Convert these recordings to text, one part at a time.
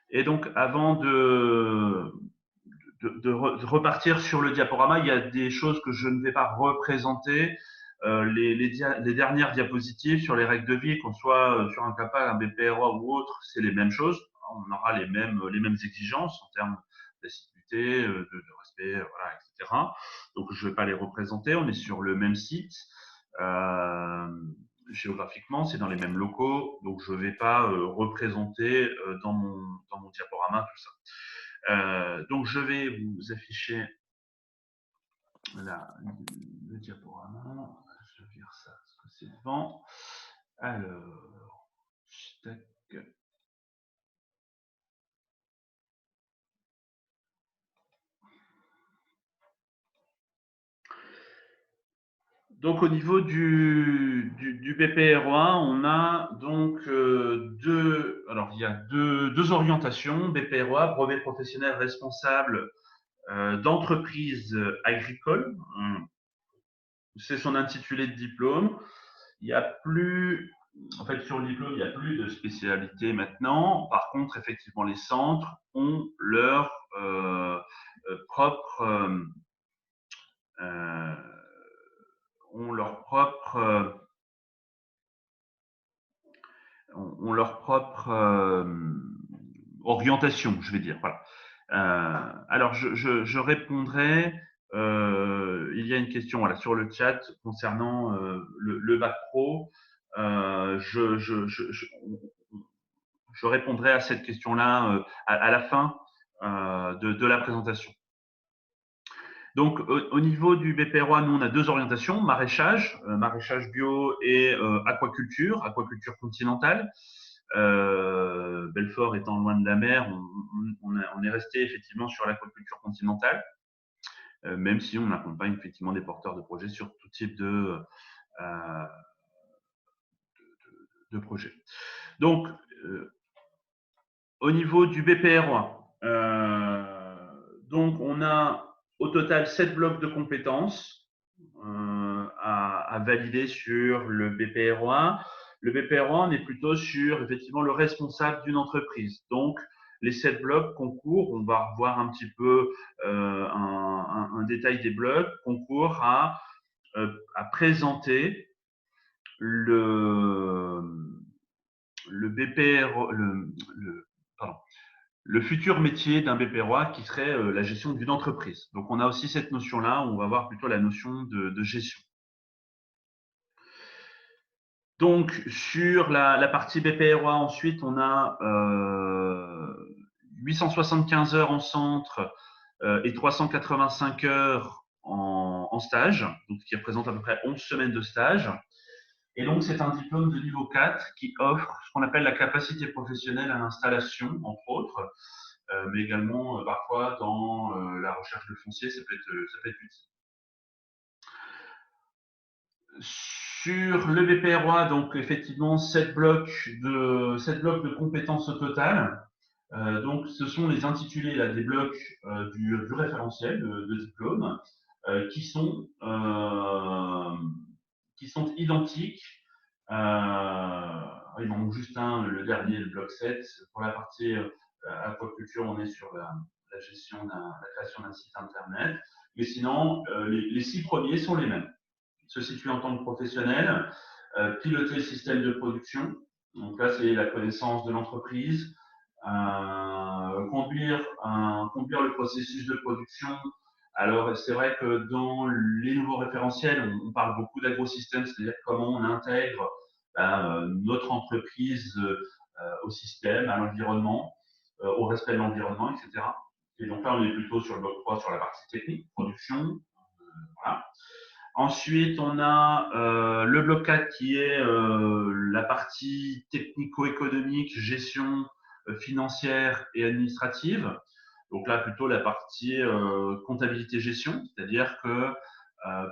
Et donc, avant de repartir sur le diaporama, il y a des choses que je ne vais pas représenter. Les dernières diapositives sur les règles de vie, qu'on soit sur un CAPA, un BPROA ou autre, c'est les mêmes choses. On aura les mêmes exigences en termes d'assiduité, de respect, voilà, etc. Donc, je ne vais pas les représenter. On est sur le même site. Géographiquement, c'est dans les mêmes locaux, donc je ne vais pas représenter dans mon diaporama tout ça. Donc je vais vous afficher le diaporama. Je vire ça parce que c'est devant. Alors, tac. Donc au niveau du BPROA, on a donc alors il y a deux orientations, BPROA, brevet professionnel responsable d'entreprise agricole. C'est son intitulé de diplôme. Il y a plus, en fait, sur le diplôme, il n'y a plus de spécialité maintenant. Par contre, effectivement, les centres ont leur propre ont leur propre ont leur propre orientation, je vais dire. Voilà. Alors, je répondrai. Il y a une question voilà, sur le chat concernant le bac pro. Je répondrai à cette question-là à la fin de la présentation. Donc, au niveau du BPROA, nous, on a deux orientations, maraîchage bio et aquaculture continentale. Belfort étant loin de la mer, on est resté effectivement sur l'aquaculture continentale, même si on accompagne effectivement des porteurs de projets sur tout type de projets. Donc, au niveau du BPROA, donc on a au total 7 blocs de compétences à valider sur le BPROA. Le BPROA, on est plutôt sur effectivement le responsable d'une entreprise. Donc, les 7 blocs concourent, on va revoir un petit peu un détail des blocs, concourent à présenter le BPROA, le futur métier d'un BPROA qui serait la gestion d'une entreprise. Donc, on a aussi cette notion-là, on va voir plutôt la notion de gestion. Donc, sur la partie BPROA, ensuite, on a 875 heures en centre et 385 heures en stage, donc, ce qui représente à peu près 11 semaines de stage. Et donc, c'est un diplôme de niveau 4 qui offre ce qu'on appelle la capacité professionnelle à l'installation, entre autres, mais également parfois dans la recherche de foncier, ça peut être utile. Sur le BPROA, donc effectivement 7 blocs de compétences au total. Donc, ce sont les intitulés là, des blocs du référentiel de diplôme qui sont identiques. Il manque juste le dernier, le bloc 7. Pour la partie aquaculture, on est sur la gestion la création d'un site internet. Mais sinon, les 6 premiers sont les mêmes. Se situer en tant que professionnel, piloter le système de production. Donc là, c'est la connaissance de l'entreprise, conduire le processus de production. Alors, c'est vrai que dans les nouveaux référentiels, on parle beaucoup d'agro-système, c'est-à-dire comment on intègre notre entreprise au système, à l'environnement, au respect de l'environnement, etc. Et donc là, on est plutôt sur le bloc 3, sur la partie technique, production. Voilà. Ensuite, on a le bloc 4 qui est la partie technico-économique, gestion financière et administrative. Donc là, plutôt la partie comptabilité-gestion, c'est-à-dire que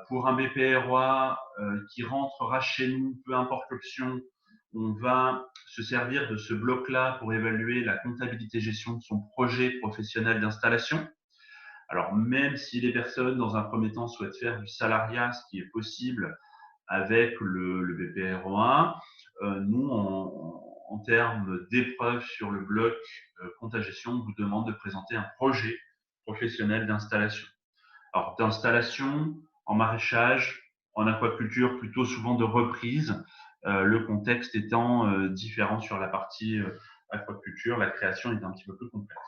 pour un BPROA qui rentrera chez nous, peu importe l'option, on va se servir de ce bloc-là pour évaluer la comptabilité-gestion de son projet professionnel d'installation. Alors, même si les personnes, dans un premier temps, souhaitent faire du salariat, ce qui est possible avec le BPROA, nous, en termes d'épreuves sur le bloc compta gestion, on vous demande de présenter un projet professionnel d'installation. Alors, d'installation en maraîchage, en aquaculture, plutôt souvent de reprise, le contexte étant différent sur la partie aquaculture, la création est un petit peu plus complexe.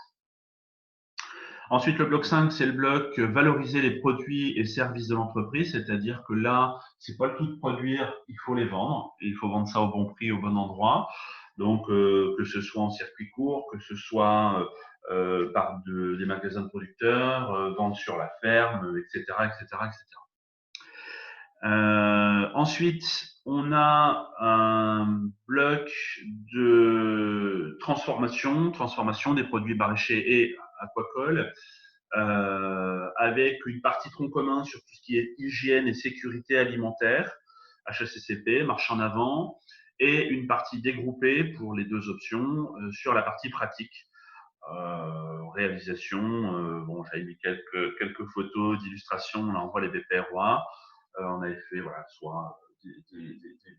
Ensuite, le bloc 5, c'est le bloc valoriser les produits et services de l'entreprise, c'est-à-dire que là, c'est pas le tout de produire, il faut les vendre, et il faut vendre ça au bon prix, au bon endroit. Donc, que ce soit en circuit court, que ce soit par des magasins de producteurs, vendre sur la ferme, etc., etc., etc. Ensuite, on a un bloc de transformation des produits maraîchers et aquacoles, avec une partie tronc commun sur tout ce qui est hygiène et sécurité alimentaire, HACCP, marche en avant, et une partie dégroupée pour les deux options sur la partie pratique. Réalisation, bon, j'avais mis quelques photos d'illustrations, là on voit les BPROA. On avait fait voilà, soit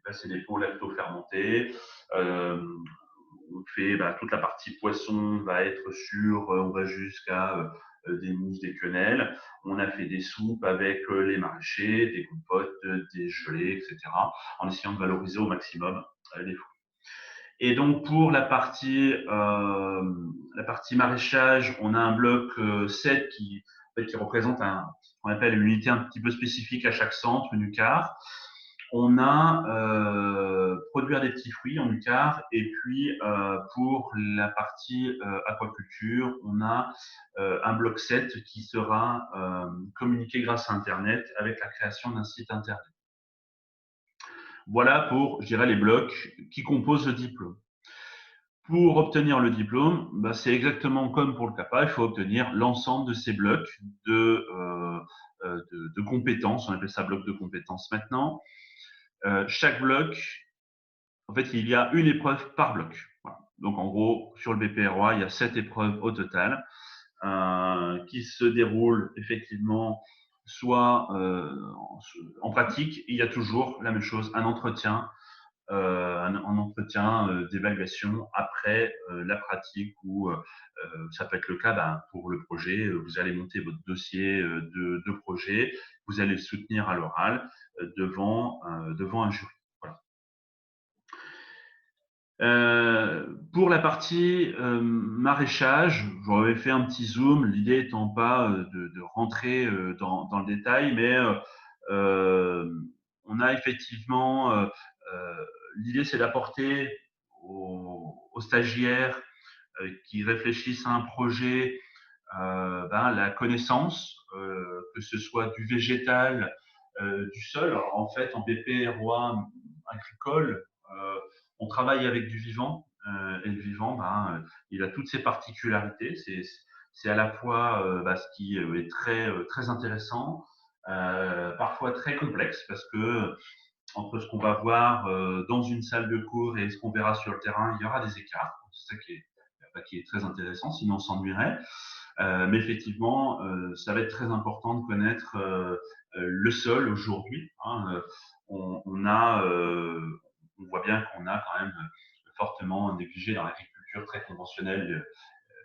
passer des pots lacto-fermentés. On fait toute la partie poisson va être sur, on va jusqu'à des mousses, des quenelles. On a fait des soupes avec les maraîchers, des compotes, des gelées, etc. En essayant de valoriser au maximum les fruits. Et donc pour la partie maraîchage, on a un bloc 7 qui représente on appelle une unité un petit peu spécifique à chaque centre, une UCAR. On a produire des petits fruits en UCAR, et puis pour la partie aquaculture, on a un bloc 7 qui sera communiqué grâce à Internet avec la création d'un site Internet. Voilà pour, je dirais, les blocs qui composent le diplôme. Pour obtenir le diplôme, c'est exactement comme pour le CAPA, il faut obtenir l'ensemble de ces blocs de compétences, on appelle ça bloc de compétences maintenant. Chaque bloc, en fait, il y a une épreuve par bloc. Voilà. Donc, en gros, sur le BPROA, il y a 7 épreuves au total qui se déroulent effectivement soit en pratique. Il y a toujours la même chose, un entretien d'évaluation après la pratique, où ça peut être le cas pour le projet, vous allez monter votre dossier de projet, vous allez le soutenir à l'oral devant un jury. Voilà. Pour la partie maraîchage, j'aurais fait un petit zoom, l'idée étant pas de rentrer dans le détail, mais on a effectivement l'idée, c'est d'apporter aux stagiaires qui réfléchissent à un projet la connaissance, que ce soit du végétal, du sol. Alors, en fait, en BPROA agricole, on travaille avec du vivant, et le vivant, il a toutes ses particularités. C'est à la fois ce qui est très intéressant, parfois très complexe, parce que entre ce qu'on va voir dans une salle de cours et ce qu'on verra sur le terrain, il y aura des écarts. C'est ça qui est très intéressant, sinon on s'ennuierait. Mais effectivement, ça va être très important de connaître le sol aujourd'hui. Hein. On voit bien qu'on a quand même fortement négligé dans l'agriculture très conventionnelle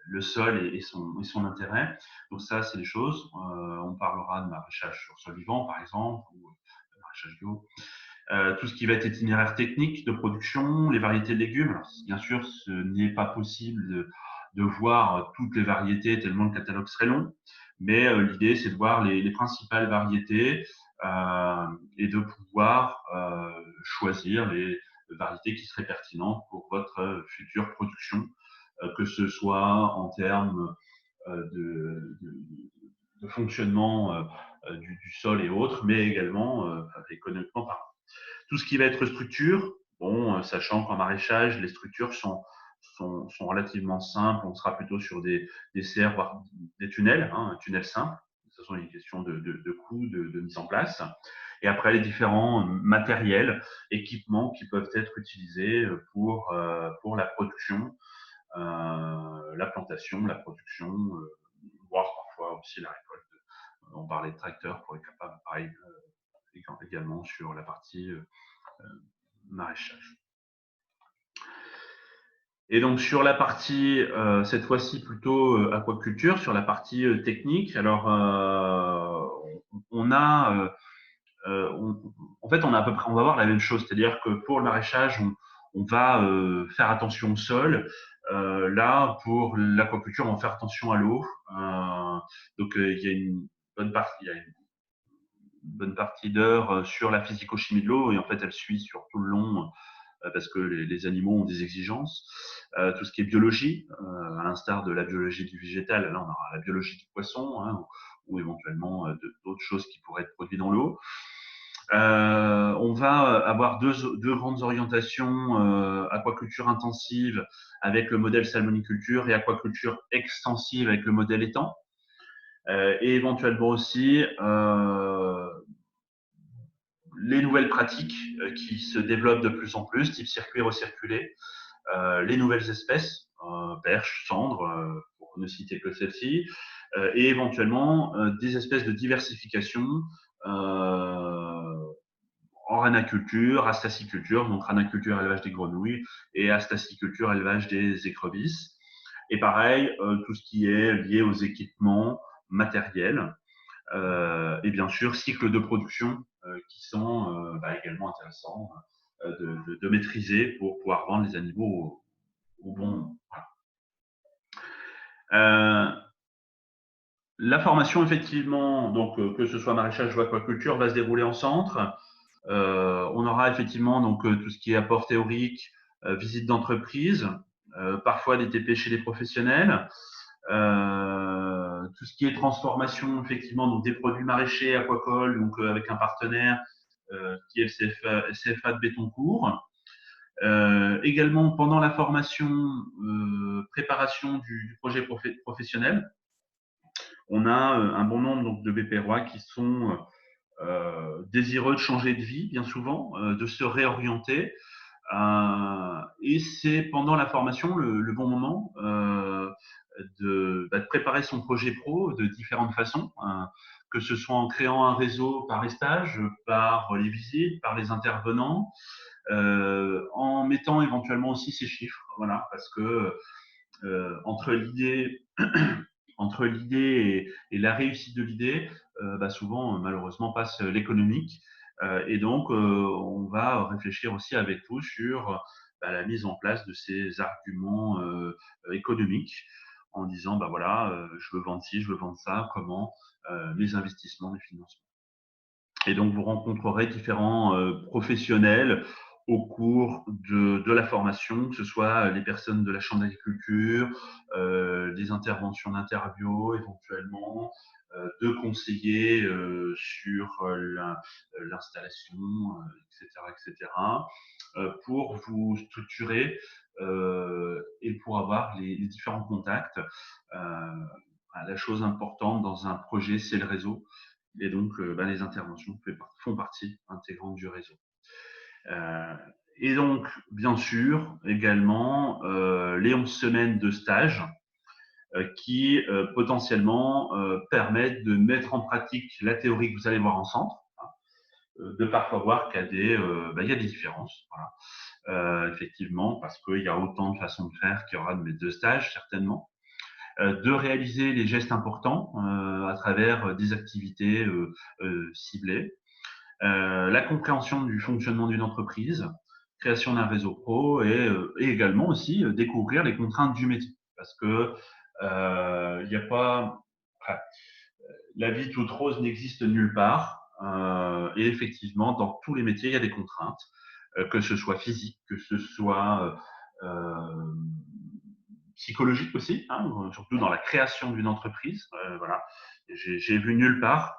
le sol et son intérêt. Donc ça, c'est des choses. On parlera de maraîchage sur sol vivant, par exemple, ou de maraîchage bio. Tout ce qui va être itinéraire technique de production, les variétés de légumes. Alors, bien sûr, ce n'est pas possible de voir toutes les variétés tellement le catalogue serait long, mais l'idée, c'est de voir les principales variétés et de pouvoir choisir les variétés qui seraient pertinentes pour votre future production, que ce soit en termes de fonctionnement du sol et autres, mais également économiquement parlant. Tout ce qui va être structure, bon, sachant qu'en maraîchage, les structures sont relativement simples. On sera plutôt sur des serres, voire des tunnels, un tunnel simple. Ce sont des questions de coût, de mise en place. Et après, les différents matériels, équipements qui peuvent être utilisés pour la production, la plantation, la production, voire parfois aussi la récolte. On parlait de tracteurs pour être capable, pareil, également sur la partie maraîchage. Et donc sur la partie, cette fois-ci plutôt aquaculture, sur la partie technique, alors on a, en fait, on a à peu près, on va voir la même chose, c'est-à-dire que pour le maraîchage, on va faire attention au sol. Là, pour l'aquaculture, on va faire attention à l'eau. Donc, il y a une il y a une bonne partie d'heures sur la physico-chimie de l'eau et en fait, elle suit sur tout le long parce que les animaux ont des exigences. Tout ce qui est biologie, à l'instar de la biologie du végétal, là, on aura la biologie du poisson hein, ou éventuellement d'autres choses qui pourraient être produites dans l'eau. On va avoir deux grandes orientations, aquaculture intensive avec le modèle salmoniculture et aquaculture extensive avec le modèle étang. Et éventuellement aussi les nouvelles pratiques qui se développent de plus en plus, type circuit recirculé, les nouvelles espèces, perches, cendres, pour ne citer que celles-ci, et éventuellement des espèces de diversification en ranaculture, astaciculture, donc ranaculture, élevage des grenouilles, et astaciculture, élevage des écrevisses. Et pareil, tout ce qui est lié aux équipements matériels, et bien sûr, cycles de production qui sont également intéressants de maîtriser pour pouvoir vendre les animaux au bon moment. Voilà. La formation, effectivement, donc que ce soit maraîchage ou aquaculture, va se dérouler en centre. On aura effectivement donc tout ce qui est apport théorique, visite d'entreprise, parfois des TP chez les professionnels, tout ce qui est transformation effectivement donc des produits maraîchers aquacoles donc avec un partenaire qui est le CFA de Bétoncourt. Également pendant la formation, préparation du projet professionnel, on a un bon nombre donc, de BPROA qui sont désireux de changer de vie, bien souvent, de se réorienter. Et c'est pendant la formation le bon moment de préparer son projet pro de différentes façons, que ce soit en créant un réseau par les stages, par les visites, par les intervenants, en mettant éventuellement aussi ses chiffres, voilà, parce que entre l'idée entre l'idée et la réussite de l'idée, souvent, malheureusement, passe l'économique. Et donc, on va réfléchir aussi avec vous sur la mise en place de ces arguments économiques en disant, voilà, je veux vendre ci, je veux vendre ça, comment, les investissements, les financements. Et donc, vous rencontrerez différents professionnels au cours de la formation, que ce soit les personnes de la Chambre d'agriculture, des interventions d'interview éventuellement, de conseillers sur l'installation, etc., etc., pour vous structurer et pour avoir les différents contacts. La chose importante dans un projet, c'est le réseau. Et donc, les interventions font partie intégrante du réseau. Et donc, bien sûr, également, les 11 semaines de stage qui potentiellement permettent de mettre en pratique la théorie que vous allez voir en centre, de parfois voir qu'il y a il y a des différences. Voilà. Effectivement, parce qu'il y a autant de façons de faire qu'il y aura de maîtres de stage, certainement. De réaliser les gestes importants à travers des activités ciblées, la compréhension du fonctionnement d'une entreprise, création d'un réseau pro et également aussi découvrir les contraintes du métier. Parce que il n'y a pas. Enfin, la vie toute rose n'existe nulle part. Et effectivement, dans tous les métiers, il y a des contraintes, que ce soit physique, que ce soit psychologique aussi, hein, surtout dans la création d'une entreprise. Voilà. J'ai vu nulle part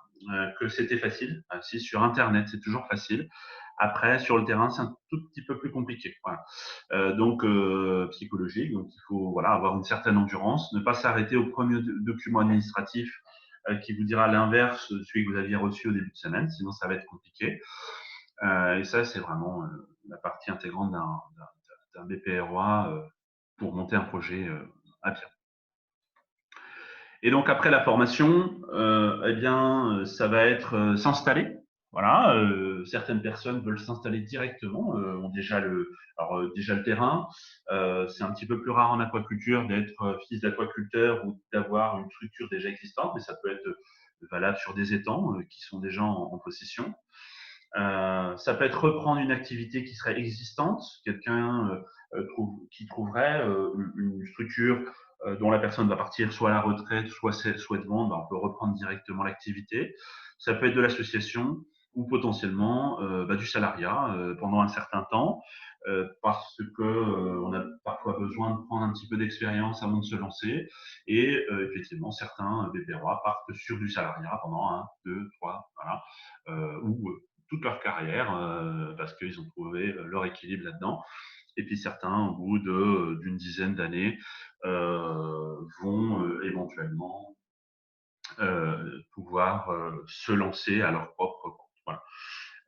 que c'était facile. Si sur Internet, c'est toujours facile. Après, sur le terrain, c'est un tout petit peu plus compliqué. Voilà. Donc, psychologique. Donc, il faut avoir une certaine endurance, ne pas s'arrêter au premier document administratif qui vous dira l'inverse de celui que vous aviez reçu au début de semaine, sinon ça va être compliqué. Et ça, c'est vraiment la partie intégrante d'un BPROA pour monter un projet à bien. Et donc après la formation, ça va être s'installer. Voilà, certaines personnes veulent s'installer directement, ont déjà le terrain. C'est un petit peu plus rare en aquaculture d'être fils d'aquaculteur ou d'avoir une structure déjà existante, mais ça peut être valable sur des étangs qui sont déjà en possession. Ça peut être reprendre une activité qui serait existante, quelqu'un qui trouverait une structure dont la personne va partir soit à la retraite, soit souhaite vendre, ben, on peut reprendre directement l'activité. Ça peut être de l'association ou potentiellement du salariat pendant un certain temps, parce que on a parfois besoin de prendre un petit peu d'expérience avant de se lancer. Et effectivement, certains BPROA partent sur du salariat pendant 1, 2, 3, voilà, ou toute leur carrière parce qu'ils ont trouvé leur équilibre là-dedans. Et puis certains, au bout d'une dizaine d'années, vont éventuellement pouvoir se lancer à leur propre compte. Voilà.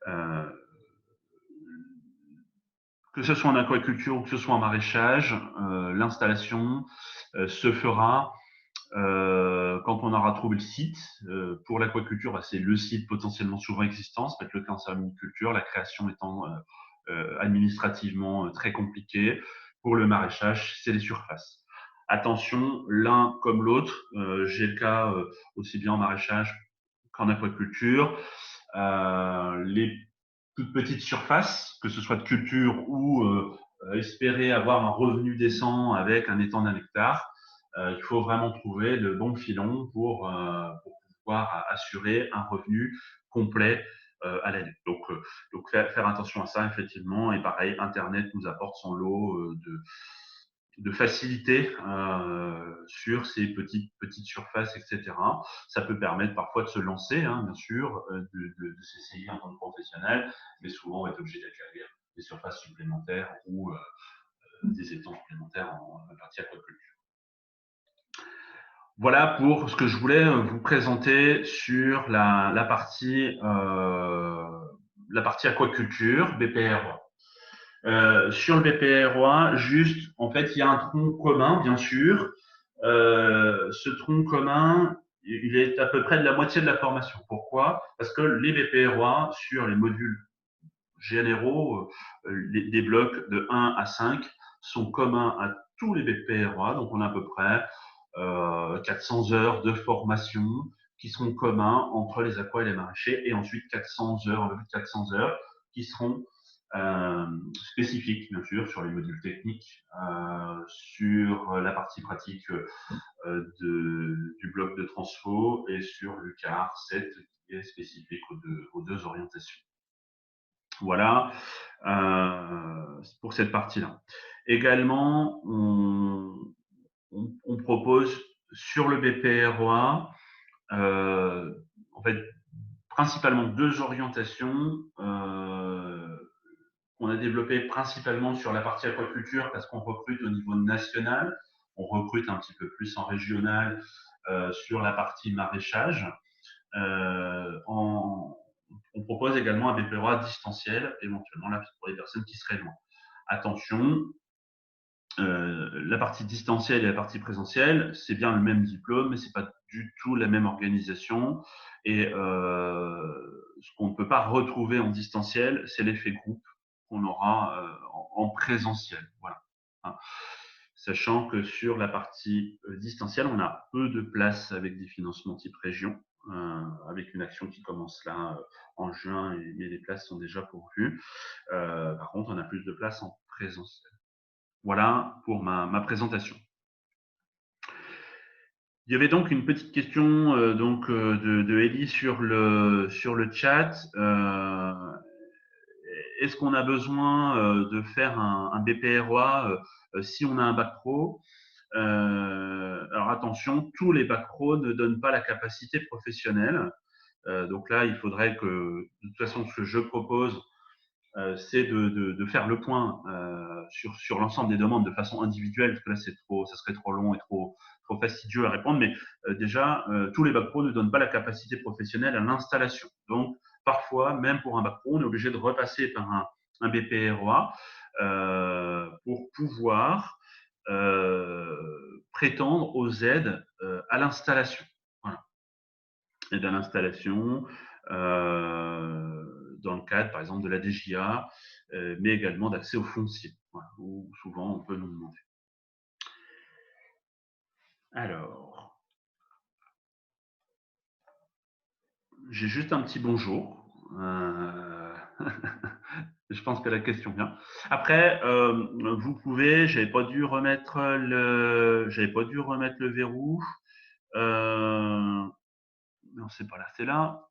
Euh, que ce soit en aquaculture ou que ce soit en maraîchage, l'installation se fera quand on aura trouvé le site. Pour l'aquaculture, bah, c'est le site potentiellement souvent existant, ça peut être le cas en salmoniculture, la création étant administrativement très compliquée. Pour le maraîchage, c'est les surfaces. Attention, l'un comme l'autre, j'ai le cas aussi bien en maraîchage qu'en aquaculture. Les toutes petites surfaces, que ce soit de culture ou espérer avoir un revenu décent avec un étang d'1 hectare, il faut vraiment trouver le bon filon pour pouvoir assurer un revenu complet à l'année. Donc faire attention à ça, effectivement. Et pareil, Internet nous apporte son lot de facilité sur ces petites surfaces, etc. Ça peut permettre parfois de se lancer, hein, bien sûr, de s'essayer en tant que professionnel, mais souvent on va être obligé d'acquérir des surfaces supplémentaires ou des étangs supplémentaires en partie aquaculture. Voilà pour ce que je voulais vous présenter sur la partie aquaculture, BPR. Sur le BPROA, juste, en fait, il y a un tronc commun, bien sûr. Ce tronc commun, il est à peu près de la moitié de la formation. Pourquoi? Parce que les BPROA, sur les modules généraux, des blocs de 1 à 5, sont communs à tous les BPROA. Donc, on a à peu près 400 heures de formation qui seront communs entre les aquas et les maraîchers, et ensuite 400 heures, un peu plus de 400 heures qui seront spécifiques, bien sûr, sur les modules techniques, sur la partie pratique du bloc de transfo et sur l'UCAR 7 qui est spécifique aux deux orientations. Voilà pour cette partie-là. Également, on propose sur le BPROA en fait principalement 2 orientations qu'on a développées principalement sur la partie aquaculture parce qu'on recrute au niveau national, on recrute un petit peu plus en régional sur la partie maraîchage. On propose également un BPROA distanciel, éventuellement là pour les personnes qui seraient loin. Attention, la partie distancielle et la partie présentielle, c'est bien le même diplôme, mais c'est pas du tout la même organisation. Et ce qu'on ne peut pas retrouver en distanciel, c'est l'effet groupe qu'on aura en présentiel. Voilà. Hein. Sachant que sur la partie distancielle, on a peu de place avec des financements type région, avec une action qui commence là en juin, et les places sont déjà pourvues. Par contre, on a plus de place en présentiel. Voilà pour ma présentation. Il y avait donc une petite question de Ellie sur le chat. Est-ce qu'on a besoin de faire un BPROA si on a un bac pro? Alors attention, tous les bacs pro ne donnent pas la capacité professionnelle. Donc là, il faudrait que, de toute façon, ce que je propose, c'est de faire le point sur l'ensemble des demandes de façon individuelle, parce que là, ça serait trop long et trop fastidieux à répondre. Mais déjà, tous les bacs pro ne donnent pas la capacité professionnelle à l'installation. Donc, parfois, même pour un bac pro, on est obligé de repasser par un BPROA pour pouvoir prétendre aux aides à l'installation. Voilà. Aide à l'installation, dans le cadre, par exemple, de la DGA, mais également d'accès au foncier, voilà, où souvent on peut nous demander. Alors, j'ai juste un petit bonjour. Je pense que la question vient. Après, vous pouvez, j'avais pas dû remettre le verrou. Non, c'est pas là, c'est là.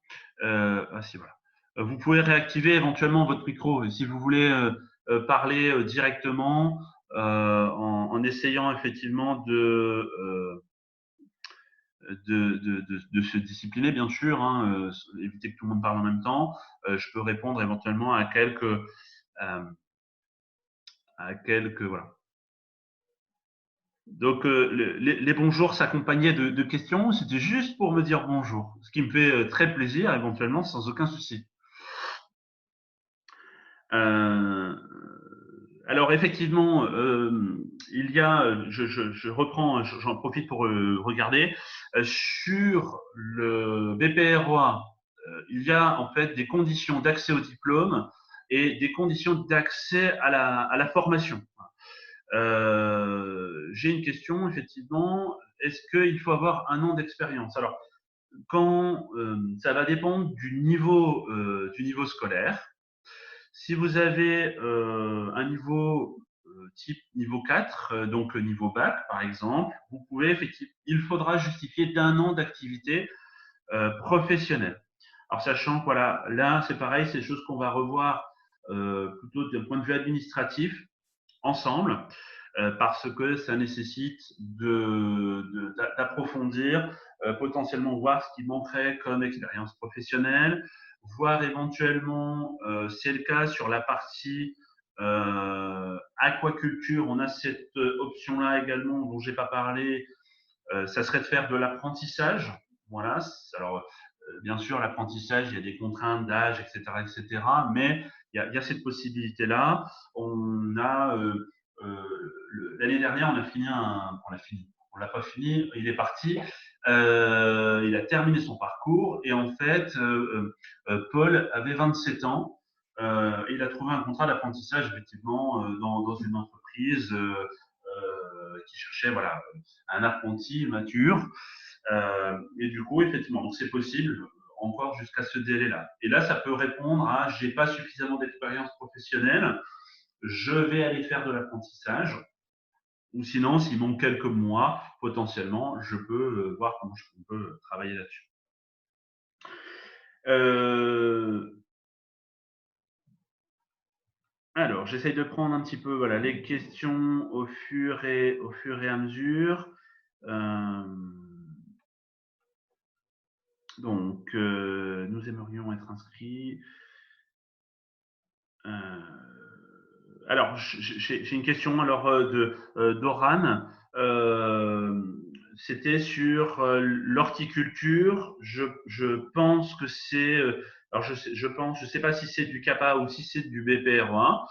Ah si, voilà. Vous pouvez réactiver éventuellement votre micro. Et si vous voulez parler directement en essayant effectivement de se discipliner, bien sûr, hein, éviter que tout le monde parle en même temps. Je peux répondre éventuellement voilà. Donc, les bonjours s'accompagnaient de questions. C'était juste pour me dire bonjour, ce qui me fait très plaisir, éventuellement, sans aucun souci. Euh, alors, effectivement, il y a, je reprends, j'en profite pour regarder, sur le BPROA, il y a en fait des conditions d'accès au diplôme et des conditions d'accès à la formation. J'ai une question, effectivement. Est-ce qu'il faut avoir un an d'expérience? Alors, ça va dépendre du niveau scolaire. Si vous avez un niveau type niveau 4, donc le niveau bac, par exemple, vous pouvez effectivement, il faudra justifier d'un an d'activité professionnelle. Alors, sachant que voilà, là, c'est pareil, c'est des choses qu'on va revoir plutôt d'un point de vue administratif ensemble, parce que ça nécessite d'approfondir, potentiellement voir ce qui manquerait comme expérience professionnelle, voir éventuellement, si c'est le cas, sur la partie aquaculture, on a cette option-là également dont j'ai pas parlé, ça serait de faire de l'apprentissage. Voilà. Alors, bien sûr, l'apprentissage, il y a des contraintes d'âge, etc., mais il y a cette possibilité-là. On a l'année dernière, on l'a pas fini, il est parti, il a terminé son parcours et en fait, Paul avait 27 ans. Il a trouvé un contrat d'apprentissage effectivement dans une entreprise qui cherchait voilà un apprenti mature. Et du coup, effectivement, donc c'est possible encore jusqu'à ce délai-là. Et là, ça peut répondre à j'ai pas suffisamment d'expérience professionnelle, je vais aller faire de l'apprentissage. Ou sinon, s'il manque quelques mois, potentiellement, je peux voir comment je peux travailler là-dessus. Alors, j'essaye de prendre un petit peu voilà, les questions au fur et à mesure. Donc, nous aimerions être inscrits. Alors, j'ai une question alors d'Oran. C'était sur l'horticulture. Je pense que c'est. Alors, je sais pas si c'est du CAPA ou si c'est du BPROA.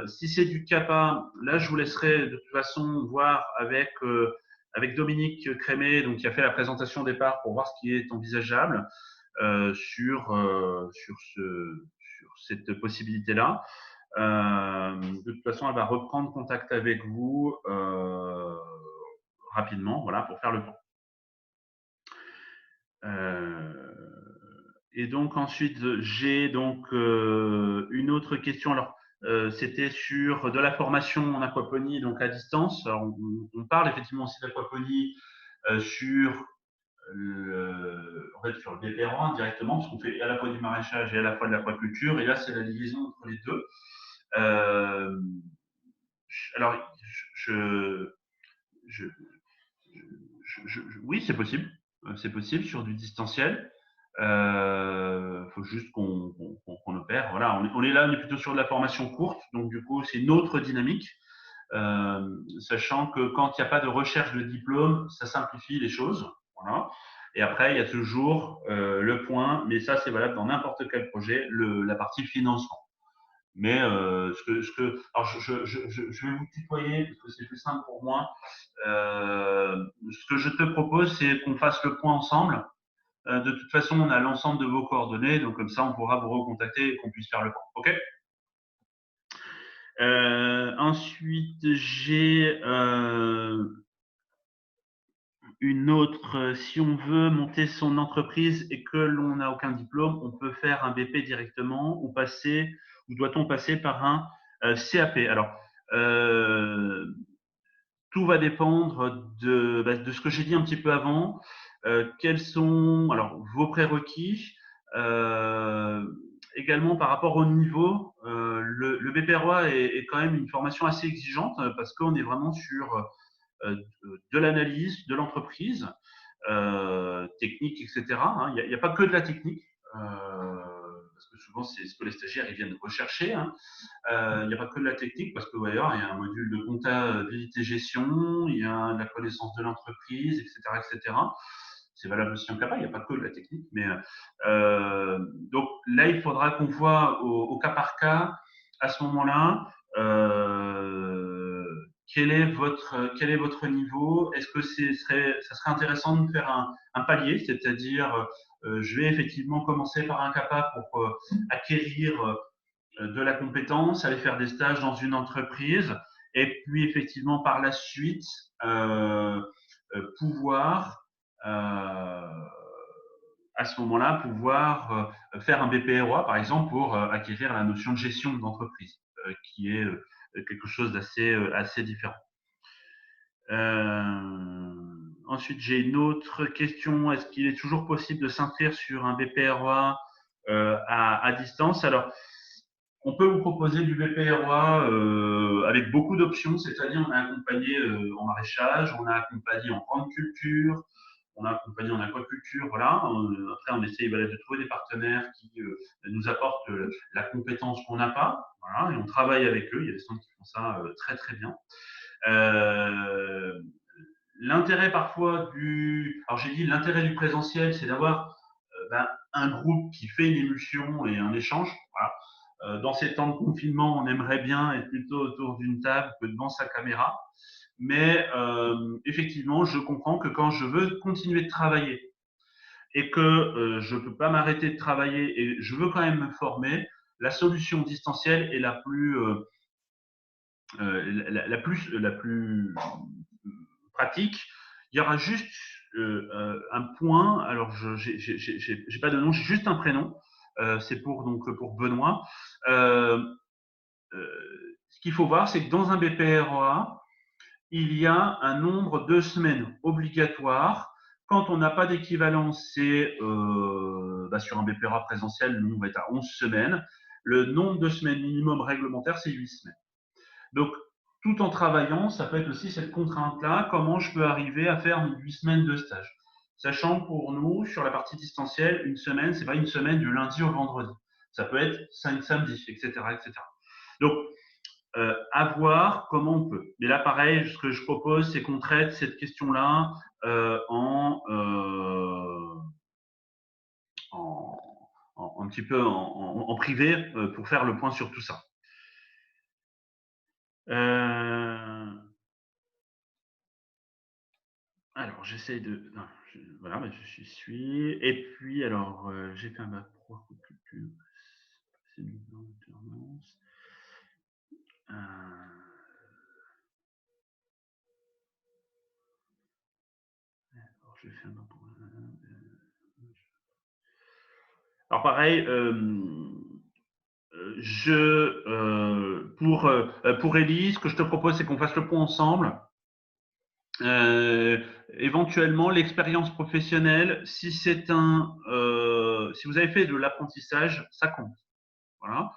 Si c'est du CAPA, là, je vous laisserai de toute façon voir avec Dominique Crémé, donc qui a fait la présentation au départ pour voir ce qui est envisageable sur cette possibilité-là. De toute façon, elle va reprendre contact avec vous rapidement, voilà, pour faire le point. Et donc ensuite, j'ai donc une autre question. Alors, c'était sur de la formation en aquaponie, donc à distance. Alors, on parle effectivement aussi d'aquaponie sur en fait, sur le BPR1 directement, parce qu'on fait à la fois du maraîchage et à la fois de l'aquaculture. Et là, c'est la division entre les deux. Alors, je, oui, c'est possible. C'est possible sur du distanciel. Faut juste qu'on opère. Voilà, on est là, on est plutôt sur de la formation courte, donc du coup, c'est une autre dynamique. Sachant que quand il n'y a pas de recherche de diplôme, ça simplifie les choses. Voilà. Et après, il y a toujours le point, mais ça, c'est valable dans n'importe quel projet, la partie financement. Mais alors je vais vous tutoyer parce que c'est plus simple pour moi. Ce que je te propose, c'est qu'on fasse le point ensemble De toute façon, on a l'ensemble de vos coordonnées, donc comme ça, on pourra vous recontacter et qu'on puisse faire le point. OK? Ensuite, j'ai une autre. Si on veut monter son entreprise et que l'on n'a aucun diplôme, on peut faire un BP directement ou doit-on passer par un CAP? Alors, euh, tout va dépendre de ce que j'ai dit un petit peu avant. Quels sont alors vos prérequis, euh, également par rapport au niveau. Le BPROA est quand même une formation assez exigeante parce qu'on est vraiment sur de l'analyse de l'entreprise, technique, etc. Hein. Il n'y a pas que de la technique. Parce que souvent c'est ce que les stagiaires ils viennent rechercher. Hein. Il n'y a pas que de la technique parce que d'ailleurs il y a un module de comptabilité gestion, il y a de la connaissance de l'entreprise, etc., etc. C'est valable aussi en CAPA, il n'y a pas que de la technique, mais donc là il faudra qu'on voit au cas par cas à ce moment-là quel est votre niveau. Est-ce que ça serait intéressant de faire un palier, c'est-à-dire je vais effectivement commencer par un CAPA pour acquérir de la compétence, aller faire des stages dans une entreprise, et puis effectivement par la suite pouvoir à ce moment-là pouvoir faire un BPROA par exemple pour acquérir la notion de gestion d'entreprise qui est quelque chose assez différent. Ensuite, j'ai une autre question. Est-ce qu'il est toujours possible de s'inscrire sur un BPROA à distance? Alors, on peut vous proposer du BPROA avec beaucoup d'options, c'est-à-dire on a accompagné en maraîchage, on a accompagné en grande culture, on a accompagné en aquaculture, voilà. Après, on essaye de trouver des partenaires qui nous apportent la compétence qu'on n'a pas, voilà, et on travaille avec eux. Il y a des centres qui font ça très très bien. Euh, L'intérêt parfois alors j'ai dit l'intérêt du présentiel, c'est d'avoir un groupe qui fait une émulsion et un échange. Voilà. Dans ces temps de confinement, on aimerait bien être plutôt autour d'une table que devant sa caméra. Mais effectivement, je comprends que quand je veux continuer de travailler et que je ne peux pas m'arrêter de travailler et je veux quand même me former, la solution distancielle est la plus pratique. Il y aura juste un point. Alors, je n'ai pas de nom, j'ai juste un prénom. C'est pour Benoît. Ce qu'il faut voir, c'est que dans un BPROA, il y a un nombre de semaines obligatoires. Quand on n'a pas d'équivalence, c'est sur un BPROA présentiel, le nombre va être à 11 semaines. Le nombre de semaines minimum réglementaire, c'est 8 semaines. Donc, tout en travaillant, ça peut être aussi cette contrainte-là, comment je peux arriver à faire 8 semaines de stage. Sachant que pour nous, sur la partie distancielle, une semaine, c'est pas une semaine du lundi au vendredi. Ça peut être 5 samedis, etc., etc. Donc, à voir comment on peut. Mais là, pareil, ce que je propose, c'est qu'on traite cette question-là un petit peu en privé pour faire le point sur tout ça. Alors, j'essaie de. Non, voilà, mais je suis. Et puis, alors, j'ai fait un bac pro culture. C'est une alternance. Alors, j'ai fait un bac pro. Alors, pareil, pour Élise, ce que je te propose, c'est qu'on fasse le point ensemble. Éventuellement, l'expérience professionnelle, si vous avez fait de l'apprentissage, ça compte. Voilà.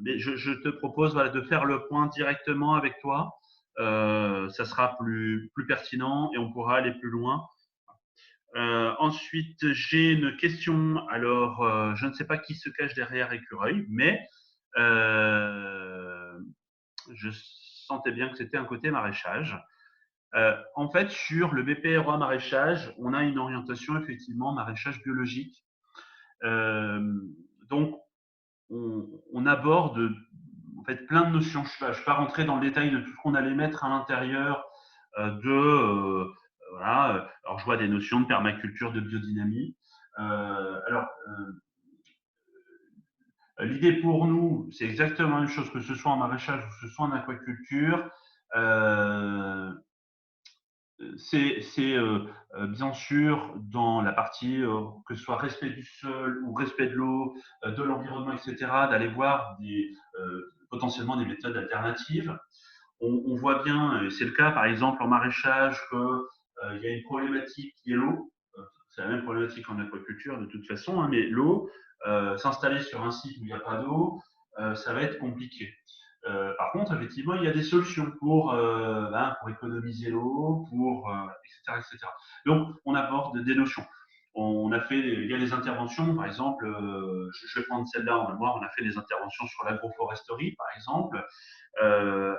Mais je te propose de faire le point directement avec toi. Ça sera plus pertinent et on pourra aller plus loin. Ensuite, j'ai une question. Alors, je ne sais pas qui se cache derrière Écureuil, mais je sentais bien que c'était un côté maraîchage. En fait, sur le BPROA maraîchage, on a une orientation effectivement maraîchage biologique. Donc, on aborde en fait plein de notions. Je ne vais pas rentrer dans le détail de tout ce qu'on allait mettre à l'intérieur de voilà. Alors, je vois des notions de permaculture, de biodynamie. L'idée pour nous, c'est exactement la même chose que ce soit en maraîchage ou que ce soit en aquaculture. Euh, c'est bien sûr dans la partie que ce soit respect du sol ou respect de l'eau, de l'environnement, etc., d'aller voir potentiellement des méthodes alternatives. On voit bien, et c'est le cas par exemple en maraîchage, qu'il y a une problématique qui est l'eau. C'est la même problématique en aquaculture de toute façon, hein, mais l'eau, s'installer sur un site où il n'y a pas d'eau, ça va être compliqué. Par contre, effectivement, il y a des solutions pour économiser l'eau, etc., etc. Donc, on aborde des notions. Il y a des interventions, par exemple, je vais prendre celle-là en mémoire, on a fait des interventions sur l'agroforesterie, par exemple,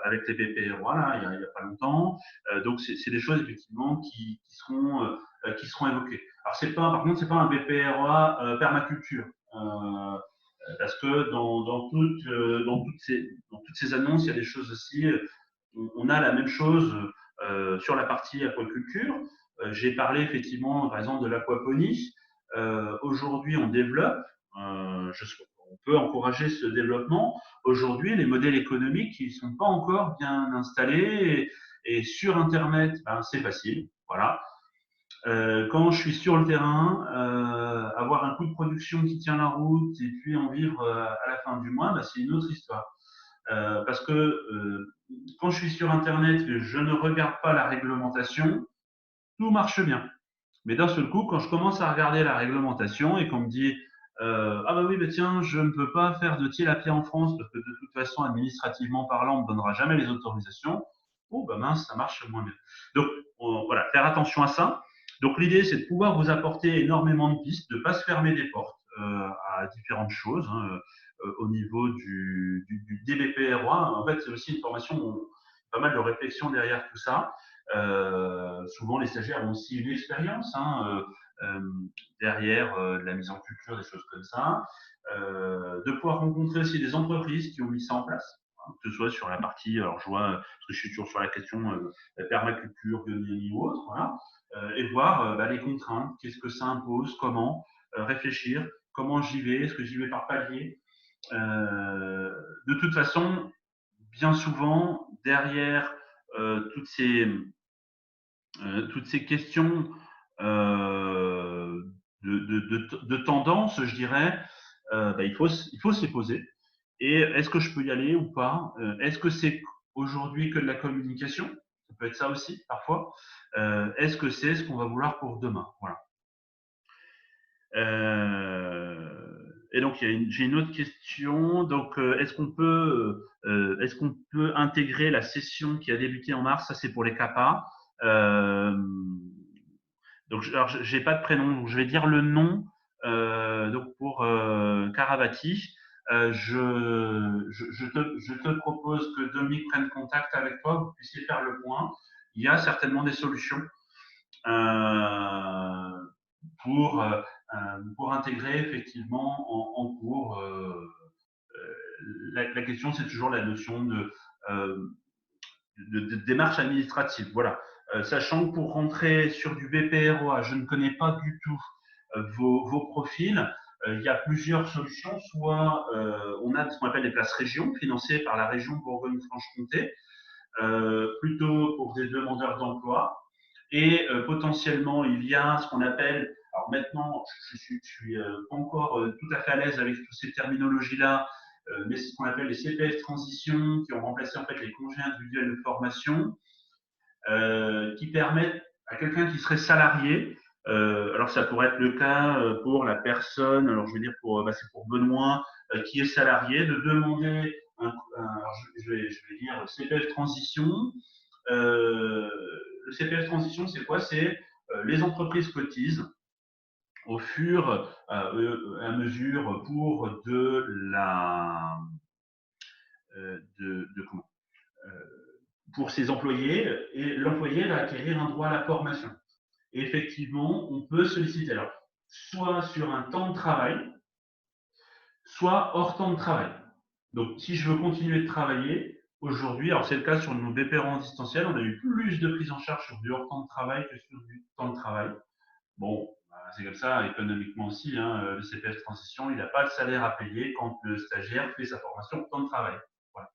avec les BPROA, là, il y a pas longtemps. Donc, c'est des choses, effectivement, qui seront évoquées. Alors, par contre, c'est pas un BPROA permaculture. Parce que dans toutes ces annonces, il y a des choses aussi. On a la même chose sur la partie aquaculture. J'ai parlé effectivement, par exemple, de l'aquaponie. Aujourd'hui, on développe. On peut encourager ce développement. Aujourd'hui, les modèles économiques, ils sont pas encore bien installés. Et sur Internet, ben, c'est facile. Voilà. Quand je suis sur le terrain, avoir un coût de production qui tient la route et puis en vivre à la fin du mois, bah, c'est une autre histoire. Parce que quand je suis sur Internet, je ne regarde pas la réglementation, tout marche bien. Mais d'un seul coup, quand je commence à regarder la réglementation et qu'on me dit ah bah oui, bah tiens, je ne peux pas faire de tilapia en France parce que de toute façon, administrativement parlant, on ne me donnera jamais les autorisations. Oh bah mince, ça marche moins bien. Donc voilà, faire attention à ça. Donc l'idée, c'est de pouvoir vous apporter énormément de pistes, de ne pas se fermer des portes à différentes choses hein, au niveau du DBPROA. En fait, c'est aussi une formation, pas mal de réflexion derrière tout ça. Souvent, les stagiaires ont aussi une expérience hein, derrière de la mise en culture, des choses comme ça. De pouvoir rencontrer aussi des entreprises qui ont mis ça en place, hein, que ce soit sur la partie, alors je vois, parce que je suis toujours sur la question permaculture, biodynamie ou autre, voilà, et voir bah, les contraintes, qu'est-ce que ça impose, comment réfléchir, comment j'y vais, est-ce que j'y vais par palier. De toute façon, bien souvent, derrière toutes ces questions euh, de tendance, je dirais, bah, il faut se les poser. Et est-ce que je peux y aller ou pas Est-ce que c'est aujourd'hui que de la communication? Ça peut être ça aussi, parfois. Est-ce que c'est ce qu'on va vouloir pour demain? Voilà. Et donc, j'ai une autre question. Donc, est-ce qu'on peut intégrer la session qui a débuté en mars? Ça, c'est pour les CAPA. Euh, donc, alors, j'ai pas de prénom, donc je vais dire le nom. Donc, pour Caravati, je te propose que Dominique prenne contact avec toi, vous puissiez faire le point. Il y a certainement des solutions euh, pour, euh, pour intégrer effectivement en cours. La question, c'est toujours la notion euh, de démarche administrative. Voilà. Sachant que pour rentrer sur du BPROA, je ne connais pas du tout vos profils. Il y a plusieurs solutions. Soit on a ce qu'on appelle des places régions financées par la région Bourgogne-Franche-Comté, plutôt pour des demandeurs d'emploi. Et potentiellement, il y a ce qu'on appelle, alors maintenant, je suis pas encore tout à fait à l'aise avec toutes ces terminologies-là, mais c'est ce qu'on appelle les CPF transition, qui ont remplacé en fait les congés individuels de formation, qui permettent à quelqu'un qui serait salarié, alors ça pourrait être le cas pour la personne, alors je vais dire bah, c'est pour Benoît, qui est salarié, de demander alors je vais dire CPF transition. Le CPF transition, c'est quoi? C'est les entreprises cotisent au fur et à mesure pour comment pour ses employés, et l'employé va acquérir un droit à la formation. Et effectivement, on peut solliciter alors soit sur un temps de travail, soit hors temps de travail. Donc, si je veux continuer de travailler, Aujourd'hui, alors c'est le cas sur nos BPRO en distanciel, on a eu plus de prise en charge sur du hors temps de travail que sur du temps de travail. Bon, c'est comme ça, économiquement aussi, hein, le CPF transition, il n'a pas le salaire à payer quand le stagiaire fait sa formation au temps de travail. Voilà.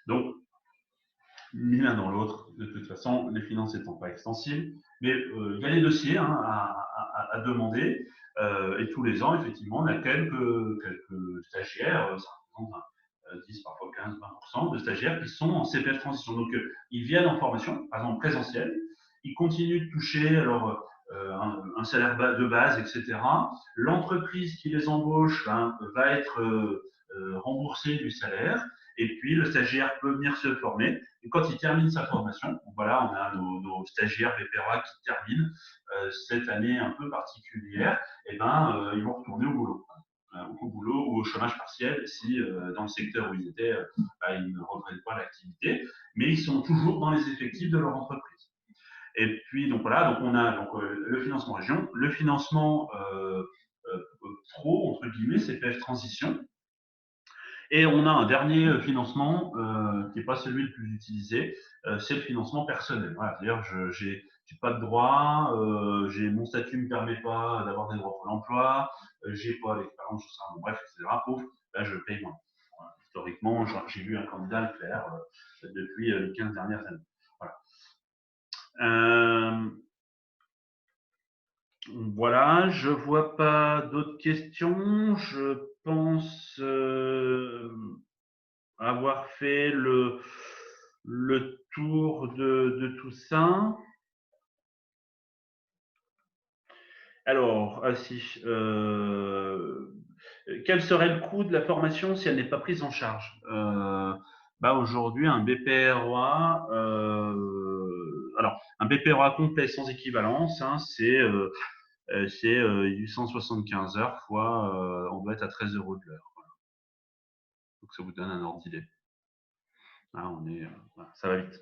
Donc, ni l'un dans l'autre, de toute façon, les finances n'étant pas extensibles, mais il y a des dossiers hein, à demander, et tous les ans, effectivement, on a quelques stagiaires, ça représente 10, parfois 15, 20% de stagiaires qui sont en CPF transition. Donc, ils viennent en formation, par exemple présentielle, ils continuent de toucher alors, un salaire de base, etc. L'entreprise qui les embauche va être remboursée du salaire, et puis le stagiaire peut venir se former. Et quand il termine sa formation, voilà, on a nos stagiaires VPRA qui terminent cette année un peu particulière, et ils vont retourner au boulot ou au chômage partiel si dans le secteur où ils étaient, ils ne reprennent pas l'activité, mais ils sont toujours dans les effectifs de leur entreprise. Et puis donc voilà, donc on a donc, le financement région, le financement pro entre guillemets, CPF transition, et on a un dernier financement qui n'est pas celui le plus utilisé, c'est le financement personnel. Voilà, c'est-à-dire j'ai pas de droit, mon statut ne me permet pas d'avoir des droits pour l'emploi, j'ai pas l'expérience sur ça, bon, bref, etc. Ouf, là je paye moins. Voilà. Historiquement, j'ai vu un candidat le faire depuis les 15 dernières années. Voilà. Voilà, je vois pas d'autres questions. Je pense avoir fait le tour de tout ça. Alors, si, quel serait le coût de la formation si elle n'est pas prise en charge? Aujourd'hui, un BPROA, alors un BPROA complet sans équivalence, hein, c'est 875 heures fois, on doit être à 13 € de l'heure. Voilà. Donc ça vous donne un ordre d'idée. Là, voilà, ça va vite.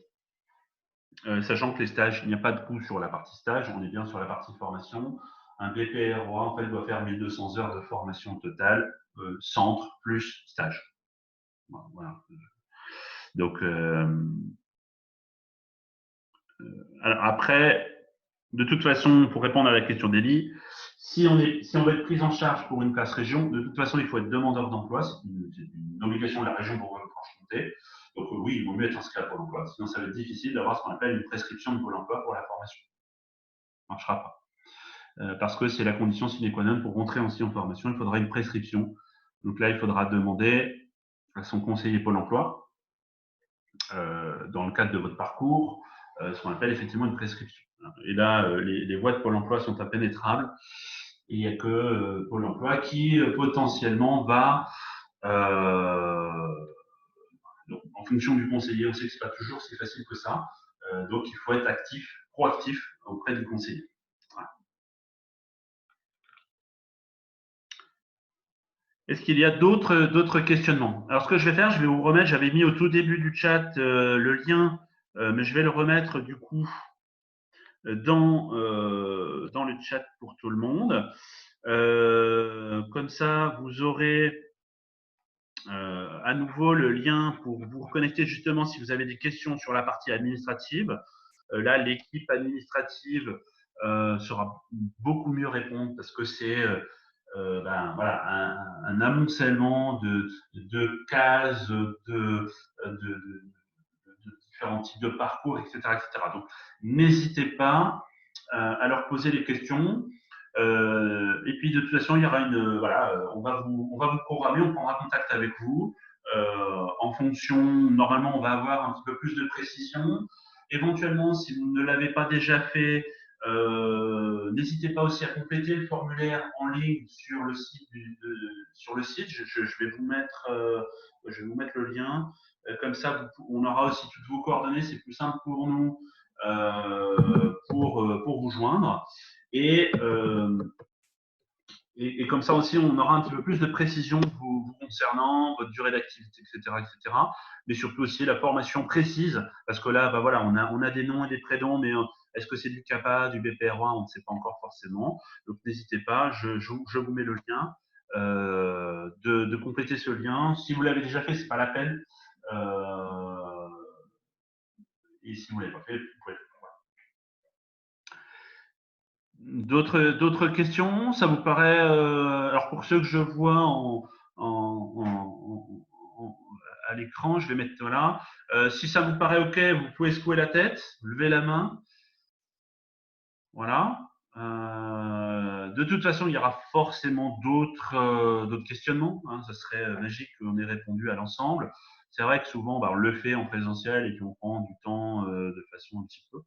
Sachant que les stages, il n'y a pas de coût sur la partie stage, on est bien sur la partie formation. Un BPROA, en fait, doit faire 1200 heures de formation totale, centre plus stage. Voilà. Donc, alors après, de toute façon, pour répondre à la question d'Elie, si on veut être pris en charge pour une classe région, de toute façon, il faut être demandeur d'emploi. C'est une obligation de la région Bourgogne-Franche-Comté. Donc oui, il vaut mieux être inscrit à Pôle emploi. Sinon, ça va être difficile d'avoir ce qu'on appelle une prescription de Pôle emploi pour la formation. Ça ne marchera pas. Parce que c'est la condition sine qua non pour rentrer aussi en formation, il faudra une prescription. Donc là, il faudra demander à son conseiller Pôle emploi, dans le cadre de votre parcours, ce qu'on appelle effectivement une prescription. Et là, les voies de Pôle emploi sont impénétrables. Et il n'y a que Pôle emploi qui potentiellement va, donc, en fonction du conseiller, on sait que ce n'est pas toujours si facile que ça. Donc il faut être actif, proactif auprès du conseiller. Voilà. Est-ce qu'il y a d'autres questionnements? Alors, ce que je vais faire, je vais vous remettre, j'avais mis au tout début du chat le lien, mais je vais le remettre du coup dans le chat pour tout le monde. Comme ça, vous aurez à nouveau le lien pour vous reconnecter justement si vous avez des questions sur la partie administrative. Là, l'équipe administrative saura beaucoup mieux répondre parce que c'est voilà, un amoncellement de cases, de différents types de parcours, etc. etc. Donc, n'hésitez pas à leur poser les questions. Et puis, de toute façon, il y aura voilà, on va vous programmer, on prendra contact avec vous. En fonction, normalement, on va avoir un petit peu plus de précision. Éventuellement, si vous ne l'avez pas déjà fait, n'hésitez pas aussi à compléter le formulaire en ligne sur le site. Sur le site, je vais vous mettre le lien. Comme ça, on aura aussi toutes vos coordonnées. C'est plus simple pour nous pour vous joindre. Et comme ça aussi, on aura un petit peu plus de précision vous concernant, votre durée d'activité, etc., etc. Mais surtout aussi la formation précise, parce que là, voilà, on a des noms et des prénoms, mais est-ce que c'est du CAPA, du BPROA, on ne sait pas encore forcément. Donc n'hésitez pas, je vous mets le lien, de compléter ce lien. Si vous l'avez déjà fait, c'est pas la peine. Et si vous ne l'avez pas fait, vous pouvez le faire. D'autres questions? Ça vous paraît alors pour ceux que je vois à l'écran, je vais mettre voilà. Si ça vous paraît OK, vous pouvez secouer la tête, lever la main. Voilà. De toute façon, il y aura forcément d'autres questionnements. Hein. Ça serait magique qu'on ait répondu à l'ensemble. C'est vrai que souvent, bah, on le fait en présentiel et puis on prend du temps de façon un petit peu.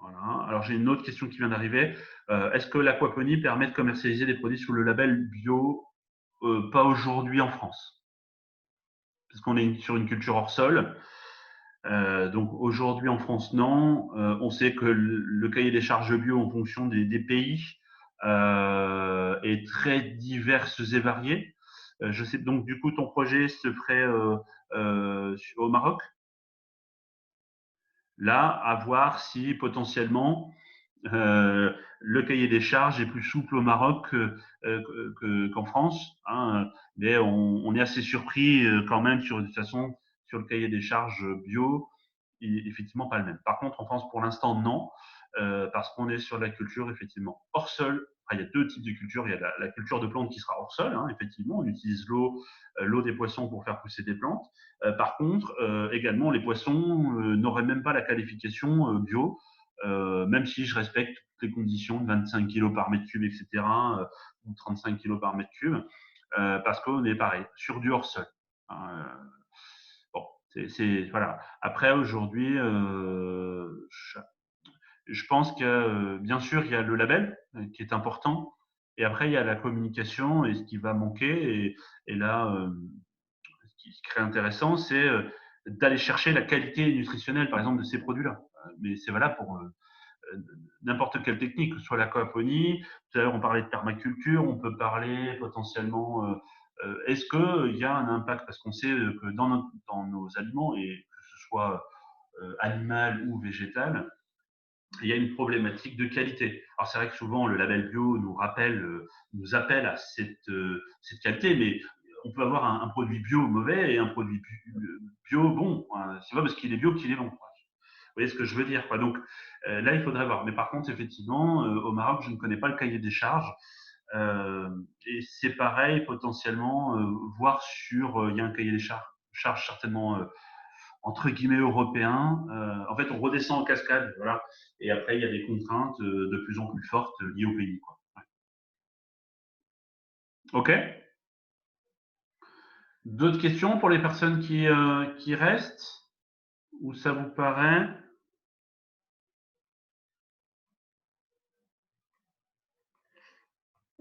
Voilà. Alors, j'ai une autre question qui vient d'arriver. Est-ce que l'aquaponie permet de commercialiser des produits sous le label bio? Pas aujourd'hui en France, parce qu'on est sur une culture hors sol. Donc aujourd'hui en France, non. On sait que le cahier des charges bio en fonction des pays est très divers et varié. Je sais donc du coup ton projet se ferait au Maroc. Là, à voir si potentiellement le cahier des charges est plus souple au Maroc qu'en France. Hein, mais on est assez surpris quand même de toute façon sur le cahier des charges bio, effectivement pas le même. Par contre, en France, pour l'instant, non, parce qu'on est sur la culture effectivement hors sol. Enfin, il y a deux types de cultures. Il y a la culture de plantes qui sera hors sol, hein, effectivement. On utilise l'eau des poissons pour faire pousser des plantes. Par contre, également, les poissons n'auraient même pas la qualification bio, même si je respecte toutes les conditions de 25 kg par mètre cube, etc., ou 35 kg par mètre cube, parce qu'on est pareil, sur du hors sol. Bon, voilà. Après, aujourd'hui, je pense que bien sûr, il y a le label qui est important. Et après, il y a la communication et ce qui va manquer. Et là, ce qui serait intéressant, c'est d'aller chercher la qualité nutritionnelle, par exemple, de ces produits-là. Mais c'est valable pour n'importe quelle technique, que ce soit l'aquaponie. Tout à l'heure, on parlait de permaculture. On peut parler potentiellement. Est-ce qu'il y a un impact? Parce qu'on sait que dans nos aliments, et que ce soit animal ou végétal, il y a une problématique de qualité. Alors c'est vrai que souvent le label bio nous appelle à cette qualité, mais on peut avoir un produit bio mauvais et un produit bio bon. C'est pas parce qu'il est bio qu'il est bon. Vous voyez ce que je veux dire, quoi. Donc là, il faudrait voir. Mais par contre, effectivement, au Maroc, je ne connais pas le cahier des charges. Euh, et c'est pareil, potentiellement, voir il y a un cahier des charges certainement entre guillemets européen. En fait, on redescend en cascade, voilà. Et après, il y a des contraintes de plus en plus fortes liées au pays, quoi. Ouais. Ok. D'autres questions pour les personnes qui restent? Ou ça vous paraît?